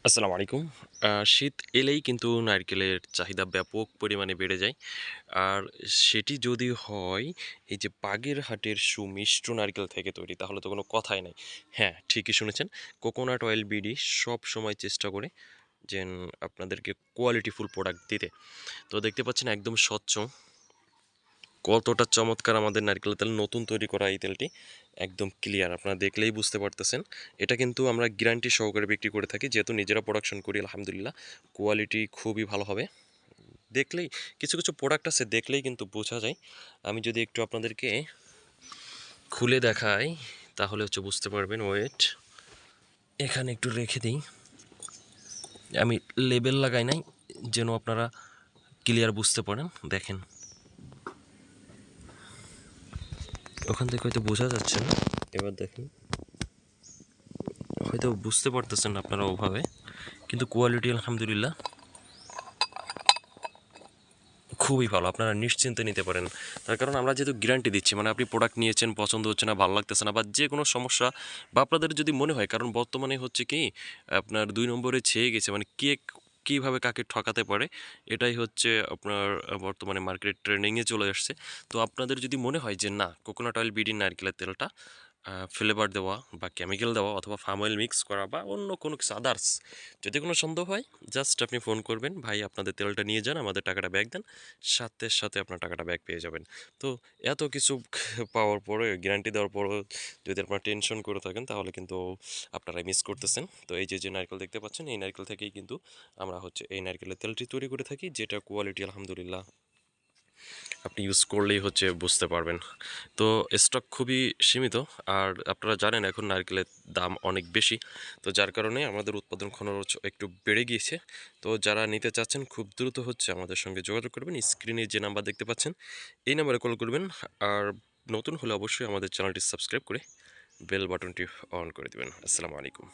আসসালামু আলাইকুম। শীত এলেই কিন্তু নারকেলের চাহিদা ব্যাপক পরিমাণে বেড়ে যায়। আর সেটি যদি হয় এই যে বাগেরহাটের সুমিষ্ট নারকেল থেকে তৈরি তাহলে তো কোনো কথাই নাই। হ্যাঁ, ঠিকই শুনেছেন। কোকোনাট অয়েল বিডি সবসময় চেষ্টা করে যেন আপনাদেরকে কোয়ালিটিফুল প্রোডাক্ট দিতে। তো দেখতে পাচ্ছেন একদম স্বচ্ছ কতটা চমৎকার আমাদের নারকেলের তেল নতুন তৈরি করা এই তেলটি একদম ক্লিয়ার আপনারা দেখলেই বুঝতে পারতেছেন। এটা কিন্তু আমরা গ্যারান্টি সহকারে বিক্রি করে থাকি যেহেতু নিজেরা প্রোডাকশন করি আলহামদুলিল্লাহ কোয়ালিটি খুবই ভালো হবে। দেখলেই কিছু কিছু প্রোডাক্ট আছে দেখলেই কিন্তু বোঝা যায়। আমি যদি একটু আপনাদেরকে খুলে দেখাই তাহলে হচ্ছে বুঝতে পারবেন। ওয়েট, এখানে একটু রেখে দিই, আমি লেবেল লাগাই নাই যেন আপনারা ক্লিয়ার বুঝতে পারেন। দেখেন ওখান থেকে হয়তো বোঝা যাচ্ছে না, এবার দেখেন হয়তো বুঝতে পারতেছেন না আপনারা ওভাবে, কিন্তু কোয়ালিটি আলহামদুলিল্লাহ খুবই ভালো, আপনারা নিশ্চিন্তে নিতে পারেন। তার কারণ আমরা যেহেতু গ্যারান্টি দিচ্ছি, মানে আপনি প্রোডাক্ট নিয়েছেন পছন্দ হচ্ছে না, ভালো লাগতেছে না, বা যে কোনো সমস্যা বা আপনাদের যদি মনে হয়, কারণ বর্তমানে হচ্ছে কি আপনার ২ নম্বরে ছেয়ে গেছে, মানে কে কীভাবে কাকে ঠকাতে পারে এটাই হচ্ছে আপনার বর্তমানে মার্কেট ট্রেন্ডিংয়ে চলে আসছে। তো আপনাদের যদি মনে হয় যে না কোকোনাট অয়েল বিডি নারকেলের তেলটা ফ্লেভার দেওয়া বা কেমিক্যাল দেওয়া অথবা ফার্ম অয়েল মিক্স করা বা অন্য কোনো কিছু আদার্স যদি কোনো সন্দেহ হয়, জাস্ট আপনি ফোন করবেন, ভাই আপনাদের তেলটা নিয়ে যান, আমাদের টাকাটা ব্যাক দেন, সাথে সাথে আপনার টাকাটা ব্যাক পেয়ে যাবেন। তো এত কিছু পাওয়ার পরে, গ্যারান্টি দেওয়ার পরেও যদি আপনারা টেনশন করে থাকেন তাহলে কিন্তু আপনারাই মিস করতেছেন। তো এই যে যে নারকেল দেখতে পাচ্ছেন এই নারকেল থেকেই কিন্তু আমরা হচ্ছে এই নারকেলের তেলটি তৈরি করে থাকি, যেটা কোয়ালিটি আলহামদুলিল্লাহ আপনি ইউজ করলেই হচ্ছে বুঝতে পারবেন। তো স্টক খুবই সীমিত। আর আপনারা জানেন এখন নারকেলের দাম অনেক বেশি, তো যার কারণে আমাদের উৎপাদন খরচ একটু বেড়ে গিয়েছে। তো যারা নিতে চাচ্ছেন খুব দ্রুত হচ্ছে আমাদের সঙ্গে যোগাযোগ করবেন, স্ক্রিনে যে নাম্বার দেখতে পাচ্ছেন এই নাম্বারে কল করবেন। আর নতুন হলে অবশ্যই আমাদের চ্যানেলটি সাবস্ক্রাইব করে বেল বাটনটি অন করে দেবেন। আসসালামু আলাইকুম।